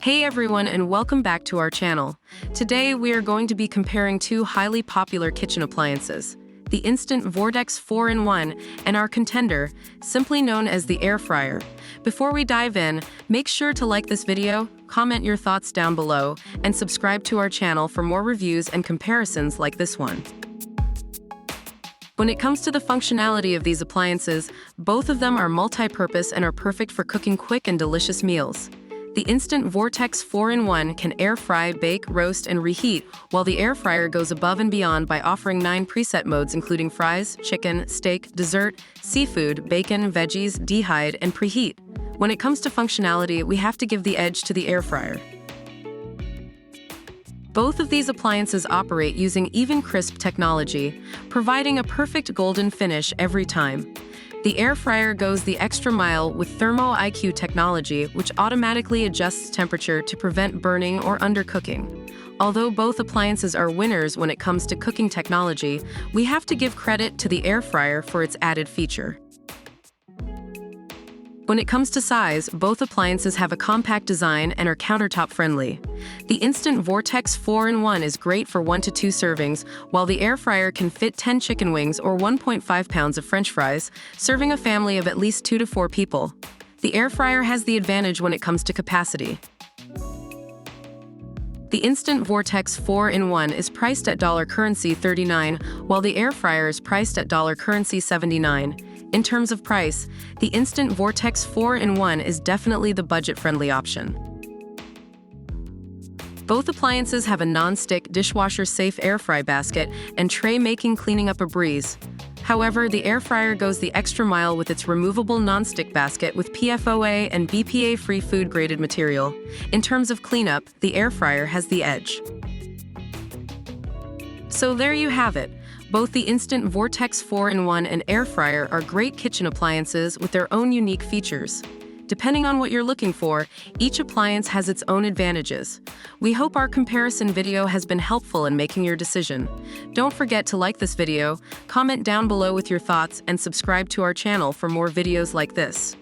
Hey everyone, and welcome back to our channel. Today we are going to be comparing two highly popular kitchen appliances, the Instant Vortex 4-in-1 and our contender, simply known as the air fryer. Before we dive in, make sure to like this video, comment your thoughts down below, and subscribe to our channel for more reviews and comparisons like this one. When it comes to the functionality of these appliances, both of them are multi-purpose and are perfect for cooking quick and delicious meals. The Instant Vortex 4-in-1 can air fry, bake, roast, and reheat, while the air fryer goes above and beyond by offering 9 preset modes including fries, chicken, steak, dessert, seafood, bacon, veggies, dehydrate, and preheat. When it comes to functionality, we have to give the edge to the air fryer. Both of these appliances operate using even crisp technology, providing a perfect golden finish every time. The air fryer goes the extra mile with Thermo IQ technology, which automatically adjusts temperature to prevent burning or undercooking. Although both appliances are winners when it comes to cooking technology, we have to give credit to the air fryer for its added feature. When it comes to size, both appliances have a compact design and are countertop friendly. The Instant Vortex 4-in-1 is great for 1 to 2 servings, while the air fryer can fit 10 chicken wings or 1.5 pounds of French fries, serving a family of at least 2 to 4 people. The air fryer has the advantage when it comes to capacity. The Instant Vortex 4-in-1 is priced at currency $39, while the air fryer is priced at currency $79. In terms of price, the Instant Vortex 4-in-1 is definitely the budget-friendly option. Both appliances have a non-stick dishwasher-safe air fry basket and tray, making cleaning up a breeze. However, the air fryer goes the extra mile with its removable non-stick basket with PFOA and BPA-free food-graded material. In terms of cleanup, the air fryer has the edge. So there you have it. Both the Instant Vortex 4-in-1 and air fryer are great kitchen appliances with their own unique features. Depending on what you're looking for, each appliance has its own advantages. We hope our comparison video has been helpful in making your decision. Don't forget to like this video, comment down below with your thoughts, and subscribe to our channel for more videos like this.